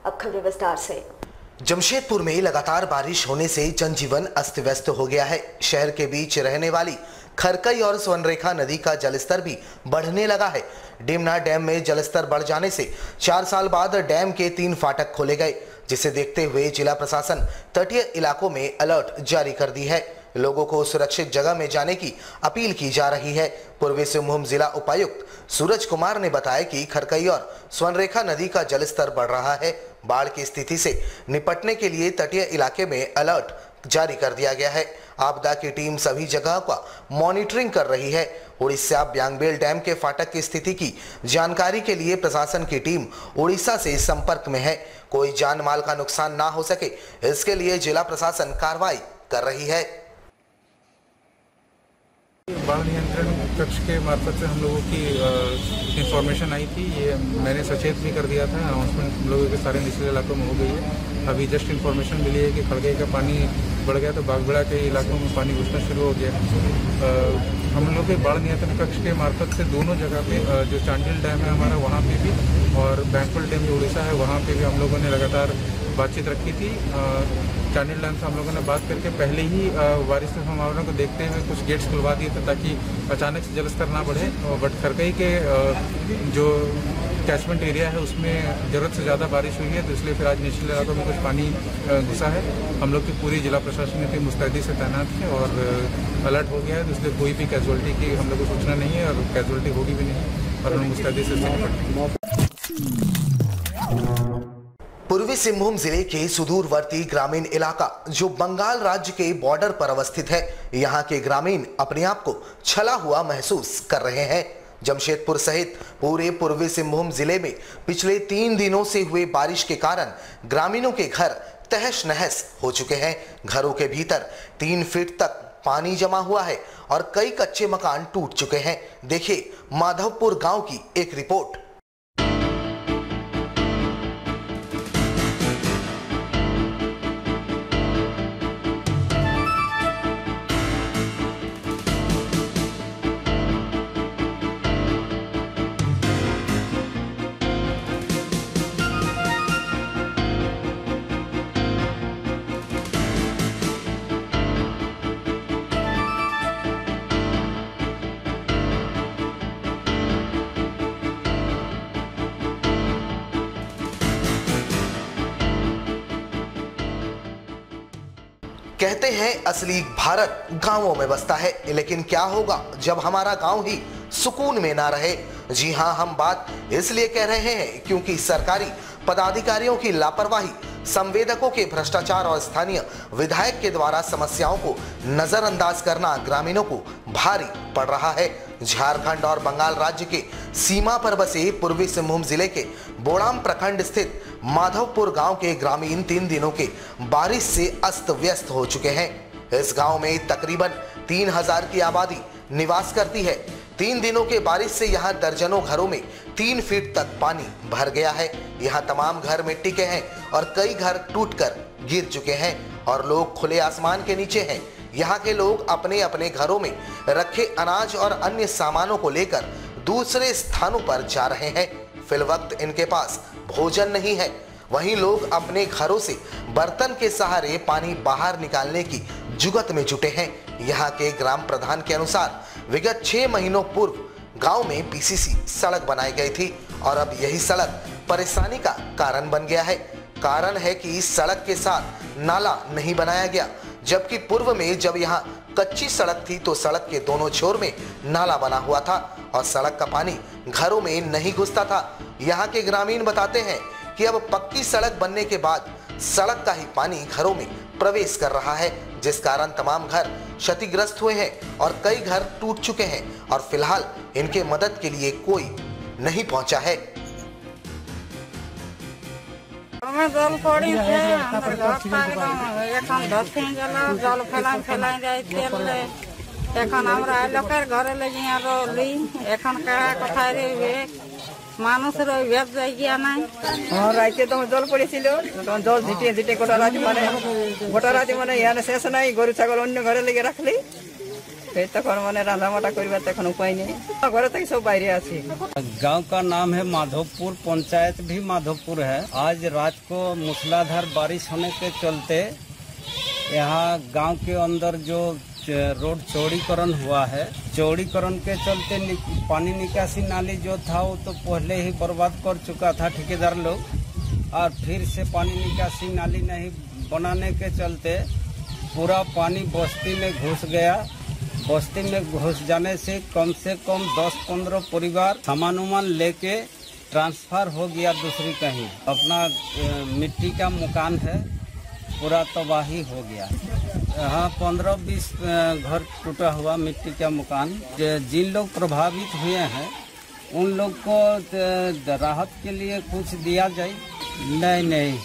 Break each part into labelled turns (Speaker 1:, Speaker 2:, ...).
Speaker 1: अब खबरें विस्तार से।
Speaker 2: जमशेदपुर में लगातार बारिश होने से जनजीवन अस्त व्यस्त हो गया है। शहर के बीच रहने वाली खरकई और स्वर्णरेखा नदी का जलस्तर भी बढ़ने लगा है। डिमना डैम में जलस्तर बढ़ जाने से 4 साल बाद डैम के 3 फाटक खोले गए, जिसे देखते हुए जिला प्रशासन तटीय इलाकों में अलर्ट जारी कर दी है। लोगों को सुरक्षित जगह में जाने की अपील की जा रही है। पूर्वी सिंहभूम जिला उपायुक्त सूरज कुमार ने बताया कि खरकई और स्वर्णरेखा नदी का जलस्तर बढ़ रहा है। बाढ़ की स्थिति से निपटने के लिए तटीय इलाके में अलर्ट जारी कर दिया गया है। आपदा की टीम सभी जगह का मॉनिटरिंग कर रही है। उड़ीसा ब्यांगबेल डैम के फाटक की स्थिति की जानकारी के लिए प्रशासन की टीम उड़ीसा से संपर्क में है। कोई जान माल का नुकसान ना हो सके, इसके लिए जिला प्रशासन कार्रवाई कर रही है।
Speaker 3: बाढ़ नियंत्रण कक्ष के मार्फत से हम लोगों की इंफॉर्मेशन आई थी। ये मैंने सचेत भी कर दिया था। अनाउंसमेंट हम लोगों के सारे निचले इलाकों में हो गई है। अभी जस्ट इंफॉर्मेशन मिली है कि खड़गई का पानी बढ़ गया, तो बागबेड़ा के इलाकों में पानी घुसना शुरू हो गया। हम लोग के बाढ़ नियंत्रण कक्ष के मार्फत से दोनों जगह पे, जो चांडिल डैम है हमारा वहाँ पे भी, और बैंकवेल डैम जो उड़ीसा है वहाँ पे भी हम लोगों ने लगातार बातचीत रखी थी। चांडिल डैम से हम लोगों ने बात करके पहले ही बारिश की संभावना को देखते हुए कुछ गेट्स खुलवा दिए थे ताकि अचानक से जलस्तर ना बढ़े। बट खरकई के जो कैचमेंट एरिया है उसमें ज़रूरत से ज़्यादा बारिश हुई है, तो इसलिए फिर आज निचले इलाकों में कुछ पानी घुसा है। हम लोग की पूरी जिला प्रशासन की मुस्तैदी से तैनात है और अलर्ट हो गया है, तो इसलिए कोई भी कैजुअलिटी की हम लोग को सूचना नहीं है और कैजुअलिटी होगी भी नहीं, और हम मुस्तैदी से निपटेंगे।
Speaker 2: पूर्वी सिंहभूम जिले के सुदूरवर्ती ग्रामीण इलाका जो बंगाल राज्य के बॉर्डर पर अवस्थित है, यहाँ के ग्रामीण अपने आप को छला हुआ महसूस कर रहे हैं। जमशेदपुर सहित पूरे पूर्वी सिंहभूम जिले में पिछले 3 दिनों से हुए बारिश के कारण ग्रामीणों के घर तहस नहस हो चुके हैं। घरों के भीतर 3 फीट तक पानी जमा हुआ है और कई कच्चे मकान टूट चुके हैं। देखिए माधवपुर गांव की एक रिपोर्ट। कहते हैं असली भारत गांवों में बसता है, लेकिन क्या होगा जब हमारा गांव ही सुकून में ना रहे। जी हां, हम बात इसलिए कह रहे हैं क्योंकि सरकारी पदाधिकारियों की लापरवाही, संवेदकों के भ्रष्टाचार और स्थानीय विधायक के द्वारा समस्याओं को नजरअंदाज करना ग्रामीणों को भारी पड़ रहा है। झारखंड और बंगाल राज्य के सीमा पर बसे पूर्वी सिंहभूम जिले के बोड़ाम प्रखंड स्थित माधवपुर गांव के ग्रामीण 3 दिनों के बारिश से अस्त व्यस्त हो चुके हैं। इस गांव में तकरीबन 3000 की आबादी निवास करती है। 3 दिनों के बारिश से यहाँ दर्जनों घरों में 3 फीट तक पानी भर गया है। यहाँ तमाम घर मिट्टी के हैं और कई घर टूटकर गिर चुके हैं और लोग खुले आसमान के नीचे हैं। यहाँ के लोग अपने अपने घरों में रखे अनाज और अन्य सामानों को लेकर दूसरे स्थानों पर जा रहे हैं। फिलवक्त इनके पास भोजन नहीं है। वहीं लोग अपने घरों से बर्तन के सहारे पानी बाहर निकालने की जुगत में जुटे हैं। यहाँ के ग्राम प्रधान के अनुसार विगत 6 महीनों पूर्व गांव में पीसीसी सड़क बनाई गई थी और अब यही सड़क परेशानी का कारण बन गया है। कारण है कि इस सड़क के साथ नाला नहीं बनाया गया, जबकि पूर्व में जब यहाँ कच्ची सड़क थी तो सड़क के दोनों छोर में नाला बना हुआ था और सड़क का पानी घरों में नहीं घुसता था। यहाँ के ग्रामीण बताते हैं कि अब पक्की सड़क बनने के बाद सड़क का ही पानी घरों में प्रवेश कर रहा है, जिस कारण तमाम घर क्षतिग्रस्त हुए हैं और कई घर टूट चुके हैं और फिलहाल इनके मदद के लिए कोई नहीं पहुंचा है।
Speaker 4: जल पड़ी जल फेलाई जाए এখন আমরা লোকের ঘরে লেগে রলি এখন কারা কোথায় রইবে মানুষের ওই ভেদ জায়গা নাই।
Speaker 5: রাইতে তো জল পড়েছিল, তখন জল ঝিটিয়ে ঝিটিয়ে গোটা রাতে মানে এখানে শেষ নাই, গরু ছাগল অন্য ঘরে লেগে রাখলি সেই তখন মানে রান্না বাটা করিবার তখন উপায় নেই, ঘরে থেকে সব বাইরে আছি।
Speaker 6: गांव का नाम है माधोपुर, पंचायत भी माधोपुर है। आज रात को मूसलाधार बारिश होने के चलते यहाँ गांव के अंदर जो रोड चौड़ीकरण हुआ है, चौड़ीकरण के चलते पानी निकासी नाली जो था वो तो पहले ही बर्बाद कर चुका था ठेकेदार लोग, और फिर से पानी निकासी नाली नहीं बनाने के चलते पूरा पानी बस्ती में घुस गया। बस्ती में घुस जाने से कम 10-15 परिवार सामान उमान लेके ट्रांसफर हो गया दूसरी कहीं। अपना मिट्टी का मकान है, पूरा तबाही हो गया। हाँ, 15-20 घर टूटा हुआ मिट्टी का मकान। जिन लोग प्रभावित हुए हैं उन लोग को राहत के लिए कुछ दिया जाए। नहीं,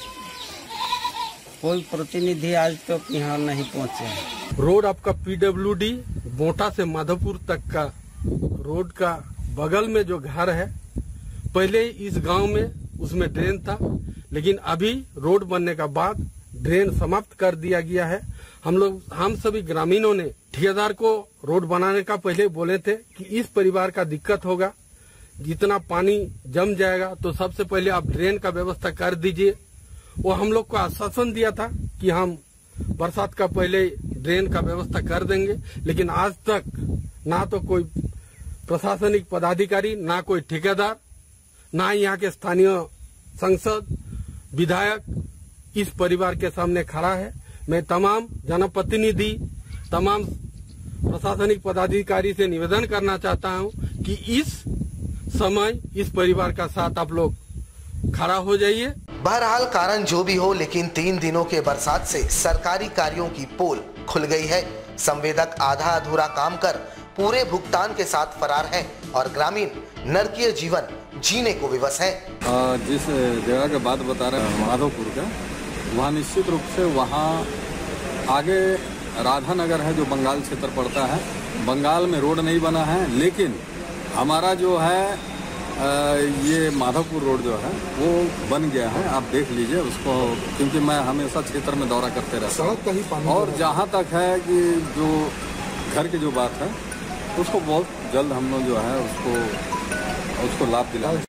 Speaker 6: कोई प्रतिनिधि आज तक यहाँ नहीं पहुँचे।
Speaker 7: रोड आपका PWD बोटा से माधोपुर तक का रोड का बगल में जो घर है, पहले इस गांव में उसमें ड्रेन था, लेकिन अभी रोड बनने का बाद ड्रेन समाप्त कर दिया गया है। हम सभी ग्रामीणों ने ठेकेदार को रोड बनाने का पहले बोले थे कि इस परिवार का दिक्कत होगा, जितना पानी जम जाएगा तो सबसे पहले आप ड्रेन का व्यवस्था कर दीजिए। वो हम लोग को आश्वासन दिया था कि हम बरसात का पहले ड्रेन का व्यवस्था कर देंगे, लेकिन आज तक ना तो कोई प्रशासनिक पदाधिकारी, ना कोई ठेकेदार, ना यहाँ के स्थानीय सांसद विधायक इस परिवार के सामने खड़ा है। मैं तमाम जनप्रतिनिधि, तमाम प्रशासनिक पदाधिकारी से निवेदन करना चाहता हूँ कि इस समय इस परिवार का साथ आप लोग खड़ा हो जाइए।
Speaker 2: बहरहाल कारण जो भी हो, लेकिन 3 दिनों के बरसात से सरकारी कार्यों की पोल खुल गई है। संवेदक आधा अधूरा काम कर पूरे भुगतान के साथ फरार हैं और ग्रामीण नरकीय जीवन जीने को विवश हैं।
Speaker 8: जिस जगह के बात बता रहे हैं माधोपुर का, वहाँ निश्चित रूप से वहाँ आगे राधानगर है जो बंगाल क्षेत्र पड़ता है। बंगाल में रोड नहीं बना है, लेकिन हमारा जो है ये माधोपुर रोड जो है वो बन गया है। आप देख लीजिए उसको, क्योंकि मैं हमेशा क्षेत्र में दौरा करते रहता हूँ। और जहाँ तक है कि जो घर की जो बात है उसको बहुत जल्द हम लोग जो है उसको लाभ दिलाएंगे।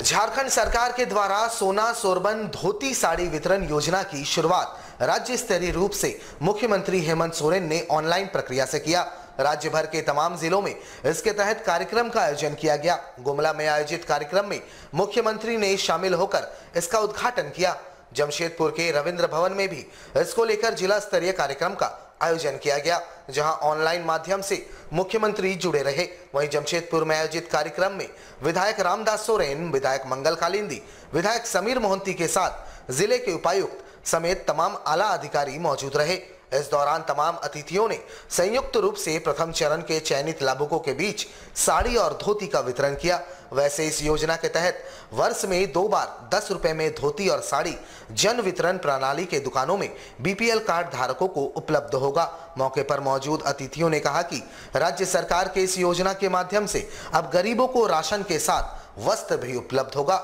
Speaker 2: झारखंड सरकार के द्वारा सोना सोरबन धोती साड़ी वितरण योजना की शुरुआत राज्य स्तरीय रूप से मुख्यमंत्री हेमंत सोरेन ने ऑनलाइन प्रक्रिया से किया। राज्य भर के तमाम जिलों में इसके तहत कार्यक्रम का आयोजन किया गया। गुमला में आयोजित कार्यक्रम में मुख्यमंत्री ने शामिल होकर इसका उद्घाटन किया। जमशेदपुर के रविंद्र भवन में भी इसको लेकर जिला स्तरीय कार्यक्रम का आयोजन किया गया, जहां ऑनलाइन माध्यम से मुख्यमंत्री जुड़े रहे। वहीं जमशेदपुर में आयोजित कार्यक्रम में विधायक रामदास सोरेन, विधायक मंगल कालिंदी, विधायक समीर मोहंती के साथ जिले के उपायुक्त समेत तमाम आला अधिकारी मौजूद रहे। इस दौरान तमाम अतिथियों ने संयुक्त रूप से प्रथम चरण के चयनित लाभुकों के बीच साड़ी और धोती का वितरण किया। वैसे इस योजना के तहत वर्ष में 2 बार 10 रुपए में धोती और साड़ी जन वितरण प्रणाली के दुकानों में BPL कार्ड धारकों को उपलब्ध होगा। मौके पर मौजूद अतिथियों ने कहा कि राज्य सरकार के इस योजना के माध्यम से अब गरीबों को राशन के साथ वस्त्र भी उपलब्ध होगा।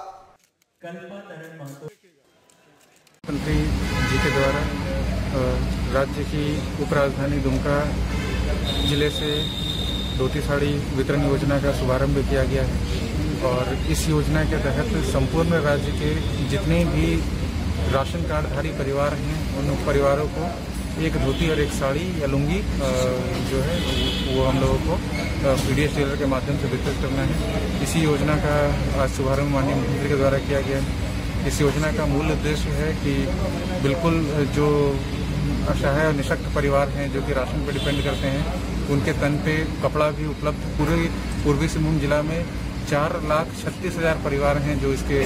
Speaker 3: मुख्यमंत्री जी के द्वारा राज्य की उपराजधानी दुमका जिले से धोती साड़ी वितरण योजना का शुभारंभ किया गया है और इस योजना के तहत संपूर्ण राज्य के जितने भी राशन कार्डधारी परिवार हैं उन परिवारों को एक धोती और एक साड़ी या लुंगी जो है वो हम लोगों को PDS डीलर के माध्यम से वितरित करना है। इसी योजना का आज शुभारंभ माननीय मुख्यमंत्री के द्वारा किया गया है। इस योजना का मूल उद्देश्य है कि बिल्कुल जो असहाय और निशक्त परिवार हैं जो कि राशन पर डिपेंड करते हैं उनके तन पे कपड़ा भी उपलब्ध। पूरे पूर्वी सिंहभूम जिला में 4,36,000 परिवार हैं जो इसके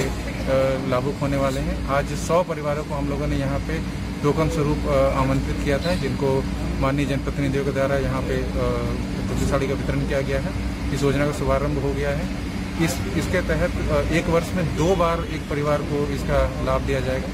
Speaker 3: लाभुक होने वाले हैं। आज 100 परिवारों को हम लोगों ने यहाँ पे टोकन स्वरूप आमंत्रित किया था, जिनको माननीय जनप्रतिनिधियों के द्वारा यहाँ पे धोती साड़ी का वितरण किया गया है। इस योजना का शुभारंभ हो गया है। इसके तहत एक वर्ष में 2 बार एक परिवार को इसका लाभ दिया जाएगा।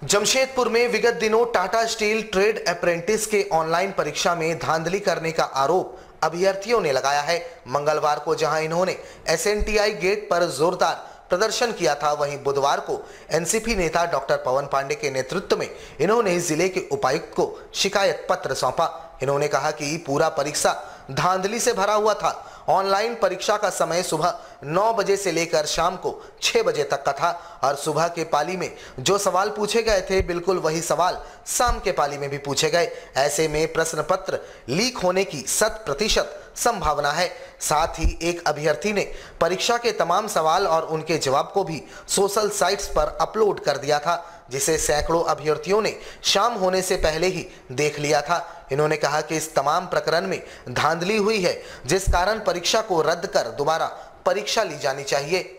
Speaker 2: जमशेदपुर में विगत दिनों टाटा स्टील ट्रेड अप्रेंटिस के ऑनलाइन परीक्षा में धांधली करने का आरोप अभ्यर्थियों ने लगाया है। मंगलवार को जहां इन्होंने SNTI गेट पर जोरदार प्रदर्शन किया था। वहीं बुधवार को एनसीपी नेता डॉक्टर पवन पांडे के नेतृत्व में इन्होंने जिले के उपायुक्त को शिकायत पत्र सौंपा। इन्होंने कहा कि पूरा परीक्षा धांधली से भरा हुआ था। ऑनलाइन परीक्षा का समय सुबह 9 बजे से लेकर शाम को 6 बजे तक का था और सुबह के पाली में जो सवाल पूछे गए थे बिल्कुल वही सवाल शाम के पाली में भी पूछे गए। ऐसे में प्रश्न पत्र लीक होने की 100% संभावना है। साथ ही एक अभ्यर्थी ने परीक्षा के तमाम सवाल और उनके जवाब को भी सोशल साइट्स पर अपलोड कर दिया था, जिसे सैकड़ों अभ्यर्थियों ने शाम होने से पहले ही देख लिया था। इन्होंने कहा कि इस तमाम प्रकरण में धांधली हुई है, जिस कारण परीक्षा को रद्द कर दोबारा परीक्षा ली जानी चाहिए।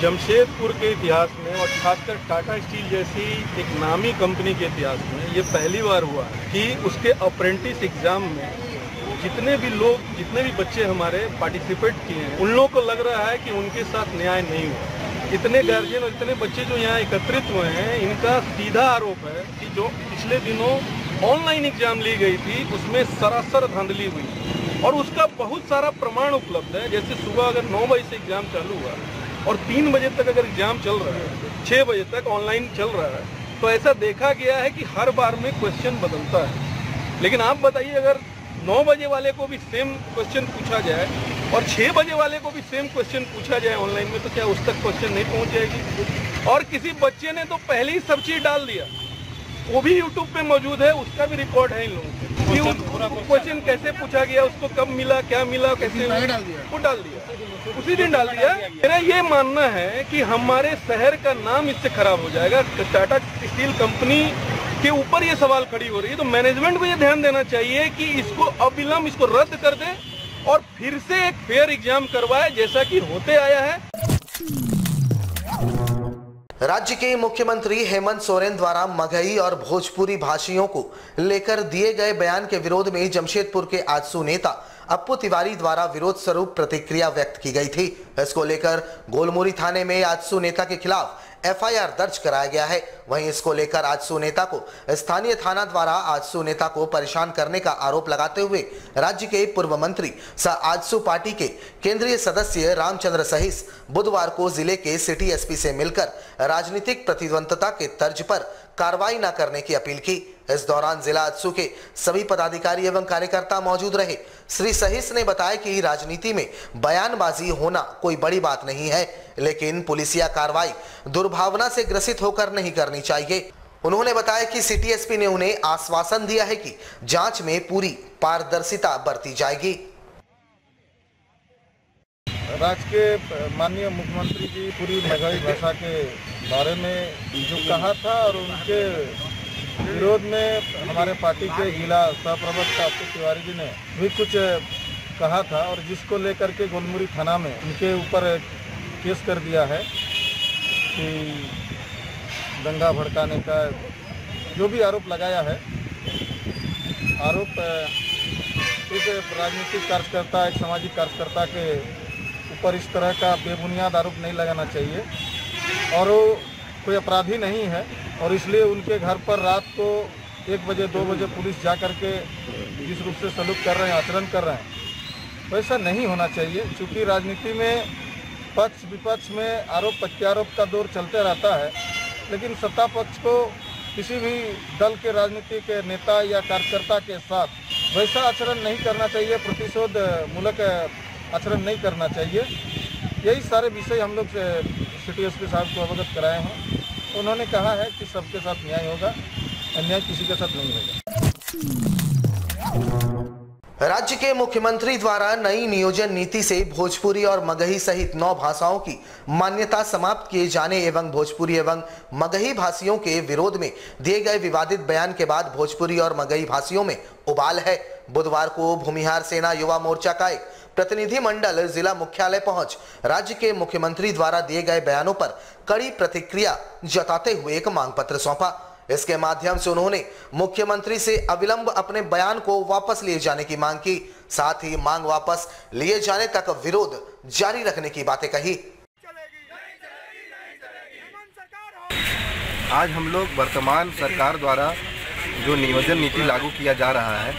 Speaker 9: जमशेदपुर के इतिहास में और खासकर टाटा स्टील जैसी एक नामी कंपनी के इतिहास में ये पहली बार हुआ कि उसके अप्रेंटिस एग्जाम में जितने भी बच्चे हमारे पार्टिसिपेट किए हैं, उन लोगों को लग रहा है कि उनके साथ न्याय नहीं हुआ। इतने गार्जियन और इतने बच्चे जो यहाँ एकत्रित हुए हैं, इनका सीधा आरोप है कि जो पिछले दिनों ऑनलाइन एग्जाम ली गई थी उसमें सरासर धांधली हुई और उसका बहुत सारा प्रमाण उपलब्ध है। जैसे सुबह अगर 9 बजे से एग्जाम चालू हुआ और 3 बजे तक अगर एग्जाम चल रहा है, 6 बजे तक ऑनलाइन चल रहा है, तो ऐसा देखा गया है कि हर बार में क्वेश्चन बदलता है। लेकिन आप बताइए, अगर 9 बजे वाले को भी सेम क्वेश्चन पूछा जाए और 6 बजे वाले को भी सेम क्वेश्चन पूछा जाए ऑनलाइन में, तो क्या उस तक क्वेश्चन नहीं पहुंच जाएगी? और किसी बच्चे ने तो पहले ही सब चीज डाल दिया, वो भी यूट्यूब पे मौजूद है, उसका भी रिकॉर्ड है इन लोगों के। क्वेश्चन कैसे पूछा गया, उसको कब मिला, क्या मिला, कैसे वो डाल दिया, उसी दिन डाल दिया। मेरा ये मानना है कि हमारे शहर का नाम इससे खराब हो जाएगा। टाटा स्टील कंपनी के ऊपर ये सवाल खड़ी हो रही है, तो मैनेजमेंट को ये ध्यान देना चाहिए कि इसको अविलंब इसको रद्द कर दे और फिर से एक फेयर एग्जाम करवाए, जैसा कि होते आया है।
Speaker 2: राज्य के मुख्यमंत्री हेमंत सोरेन द्वारा मगही और भोजपुरी भाषियों को लेकर दिए गए बयान के विरोध में जमशेदपुर के आजसू नेता अप्पू तिवारी द्वारा विरोध स्वरूप प्रतिक्रिया व्यक्त की गई थी। इसको लेकर गोलमुरी थाने में आजसू नेता के खिलाफ एफआईआर दर्ज कराया गया है। वहीं इसको लेकर आजसू नेता को स्थानीय थाना द्वारा आजसू नेता को परेशान करने का आरोप लगाते हुए राज्य के पूर्व मंत्री सह आजसू पार्टी के केंद्रीय सदस्य रामचंद्र सहित बुधवार को जिले के सिटी एसपी से मिलकर राजनीतिक प्रतिद्वंदता के तर्ज पर कार्रवाई न करने की अपील की। इस दौरान जिला आजसू के सभी पदाधिकारी एवं कार्यकर्ता मौजूद रहे। श्री सहिस ने बताया कि राजनीति में बयानबाजी होना कोई बड़ी बात नहीं है, लेकिन पुलिसिया कार्रवाई दुर्भावना से ग्रसित होकर नहीं करनी चाहिए। उन्होंने बताया कि सिटी एसपी ने उन्हें आश्वासन दिया है कि जांच में पूरी पारदर्शिता बरती जाएगी।
Speaker 9: राज्य के माननीय मुख्यमंत्री जी पूरी मगही भाषा के बारे में जो कहा था और उनके विरोध में हमारे पार्टी के जिला सह प्रवक्ता अप्पू तिवारी जी ने भी कुछ कहा था और जिसको लेकर के गोलमुरी थाना में उनके ऊपर केस कर दिया है कि दंगा भड़काने का जो भी आरोप लगाया है। आरोप एक राजनीतिक कार्यकर्ता, एक सामाजिक कार्यकर्ता के ऊपर इस तरह का बेबुनियाद आरोप नहीं लगाना चाहिए और वो कोई अपराधी नहीं है और इसलिए उनके घर पर रात को 1 बजे 2 बजे पुलिस जा कर के जिस रूप से सलूक कर रहे हैं, आचरण कर रहे हैं, वैसा नहीं होना चाहिए। क्योंकि राजनीति में पक्ष विपक्ष में आरोप प्रत्यारोप का दौर चलते रहता है, लेकिन सत्ता पक्ष को किसी भी दल के राजनीतिक नेता या कार्यकर्ता के साथ वैसा आचरण नहीं करना चाहिए, प्रतिशोध मूलक आचरण नहीं करना चाहिए। यही सारे विषय हम लोग सिटी एसपी साहब को अवगत कराए हैं। उन्होंने कहा है कि सबके साथ न्याय होगा, अन्याय किसी के साथ नहीं होगा।
Speaker 2: राज्य के मुख्यमंत्री द्वारा नई नियोजन नीति से भोजपुरी और मगही सहित 9 भाषाओं की मान्यता समाप्त किए जाने एवं भोजपुरी एवं मगही भाषियों के विरोध में दिए गए विवादित बयान के बाद भोजपुरी और मगही भाषियों में उबाल है। बुधवार को भूमिहार सेना युवा मोर्चा का एक प्रतिनिधि मंडल जिला मुख्यालय पहुंच राज्य के मुख्यमंत्री द्वारा दिए गए बयानों पर कड़ी प्रतिक्रिया जताते हुए एक मांग पत्र सौंपा। इसके माध्यम से उन्होंने मुख्यमंत्री से अविलंब अपने बयान को वापस लिए जाने की मांग की। साथ ही मांग वापस लिए जाने तक विरोध जारी रखने की बातें कही।
Speaker 10: आज हम लोग वर्तमान सरकार द्वारा जो नियोजन नीति लागू किया जा रहा है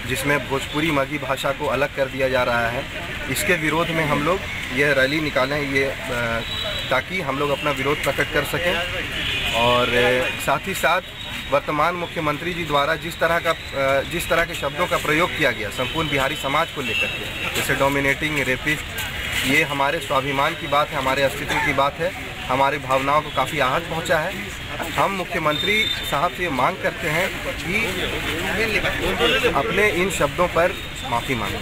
Speaker 10: जिसमें भोजपुरी मगही भाषा को अलग कर दिया जा रहा है, इसके विरोध में हम लोग यह रैली निकालें, ये ताकि हम लोग अपना विरोध प्रकट कर सकें। और साथ ही साथ वर्तमान मुख्यमंत्री जी द्वारा जिस तरह के शब्दों का प्रयोग किया गया संपूर्ण बिहारी समाज को लेकर के, जैसे डोमिनेटिंग, रेपिस्ट, ये हमारे स्वाभिमान की बात है, हमारे अस्तित्व की बात है, हमारी भावनाओं को काफ़ी आहत पहुंचा है। हम मुख्यमंत्री साहब से मांग करते हैं कि अपने इन शब्दों पर माफ़ी मांगें।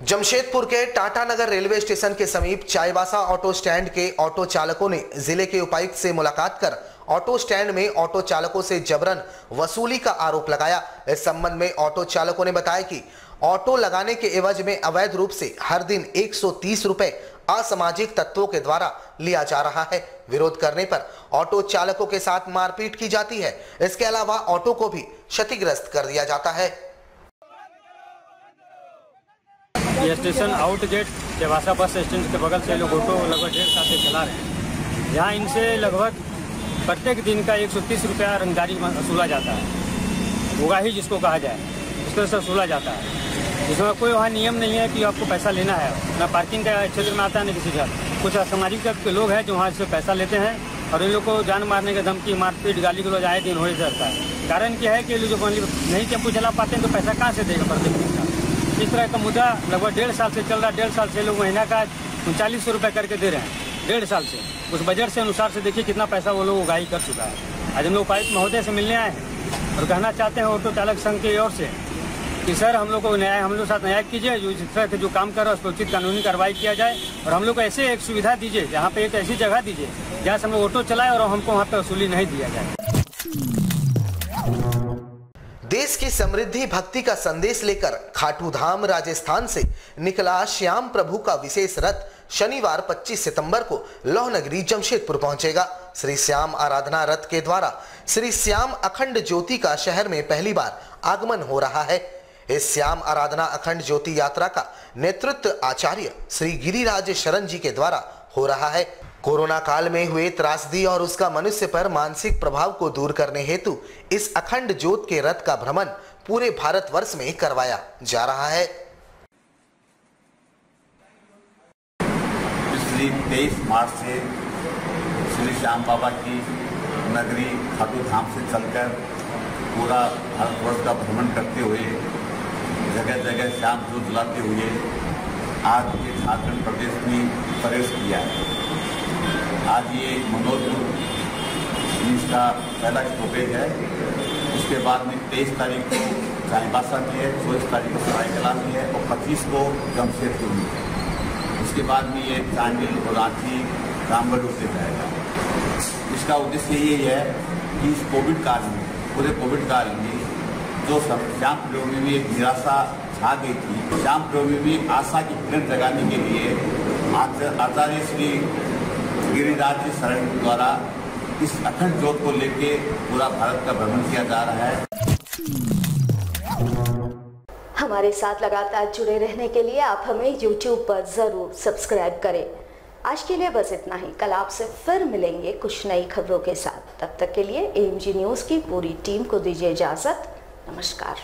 Speaker 2: जमशेदपुर के टाटा नगर रेलवे स्टेशन के समीप चाईबासा ऑटो स्टैंड के ऑटो चालकों ने जिले के उपायुक्त से मुलाकात कर ऑटो स्टैंड में ऑटो चालकों से जबरन वसूली का आरोप लगाया। इस संबंध में ऑटो चालकों ने बताया कि ऑटो लगाने के एवज में अवैध रूप से हर दिन 130 रुपए असामाजिक तत्वों के द्वारा लिया जा रहा है। विरोध करने पर ऑटो चालकों के साथ मारपीट की जाती है। इसके अलावा ऑटो को भी क्षतिग्रस्त कर दिया जाता है।
Speaker 11: ये station out get Chaibasa bus stand के बगल से लोग ऑटो लगभग 1.5 साल से चला रहे हैं। यहाँ इनसे लगभग प्रत्येक दिन का 130 रुपया रंगदारी वसूला जाता है, उगाही जिसको कहा जाए, इस तरह से वसूला जाता है। इसमें कोई वहाँ नियम नहीं है कि आपको पैसा लेना है, न पार्किंग का क्षेत्र में आता है न किसी का। कुछ असामाजिक तत्व के लोग हैं जो वहाँ से पैसा लेते हैं और इन लोग को जान मारने का धमकी, मारपीट, गाली गलौज आए दिन हो जाता है। कारण क्या है कि लोग जो नहीं टेम्पो चला पाते हैं तो पैसा कहाँ से देगा प्रत्येक दिन का। इस तरह का मुद्दा लगभग 1.5 साल से चल रहा है। 1.5 साल से लोग महीना का 3900 रुपये करके दे रहे हैं, 1.5 साल से। उस बजट से अनुसार से देखिए कितना पैसा वो लोग उगाही कर चुका है। आज हम लोग उपायुक्त महोदय से मिलने आए हैं और कहना चाहते हैं ऑटो चालक संघ की ओर से कि सर हम लोग को न्याय, हम लोग साथ न्याय कीजिए, जो इस तरह के जो काम कर रहा है उस पर उचित कानूनी कार्रवाई किया जाए और हम लोग को ऐसे एक सुविधा दीजिए जहाँ पे एक ऐसी जगह दीजिए जहाँ से हम लोग ऑटो चलाए और हमको वहाँ पे वसूली नहीं दिया जाए।
Speaker 2: देश की समृद्धि भक्ति का संदेश लेकर खाटू धाम राजस्थान से निकला श्याम प्रभु का विशेष रथ शनिवार 25 सितंबर को लौह नगरी जमशेदपुर पहुंचेगा। श्री श्याम आराधना रथ के द्वारा श्री श्याम अखंड ज्योति का शहर में पहली बार आगमन हो रहा है। इस श्याम आराधना अखंड ज्योति यात्रा का नेतृत्व आचार्य श्री गिरिराज शरण जी के द्वारा हो रहा है। कोरोना काल में हुए त्रासदी और उसका मनुष्य पर मानसिक प्रभाव को दूर करने हेतु इस अखंड ज्योत के रथ का भ्रमण पूरे भारतवर्ष में करवाया जा रहा है।
Speaker 12: पिछली 23 मार्च से श्री श्याम बाबा की नगरी खाटू धाम से चलकर पूरा भारतवर्ष का भ्रमण करते हुए जगह जगह श्याम ज्योत जलाते हुए आज के झारखंड प्रदेश में प्रवेश किया है। आज ये मनोजपुर इसका पहला स्टॉपेज है। उसके बाद में 23 तारीख को चाईबासा में है, 24 तारीख को सरायकला में है और 25 को जमशेदपुर में है। उसके बाद में ये चांडिल और रांची रामगढ़ से जाएगा। इसका उद्देश्य ये है कि इस कोविड काल में, पूरे कोविड काल में जो श्याम प्रभु में भी एक निराशा छा गई थी, श्याम प्रभु में भी आशा की किरण जगाने के लिए आचार्य श्री गिरिराज शरण द्वारा इस अखंड ज्योत को लेके पूरा भारत का भ्रमण किया जा रहा है।
Speaker 1: हमारे साथ लगातार जुड़े रहने के लिए आप हमें YouTube पर जरूर सब्सक्राइब करें। आज के लिए बस इतना ही। कल आपसे फिर मिलेंगे कुछ नई खबरों के साथ। तब तक के लिए AMG न्यूज़ की पूरी टीम को दीजिए इजाजत। नमस्कार।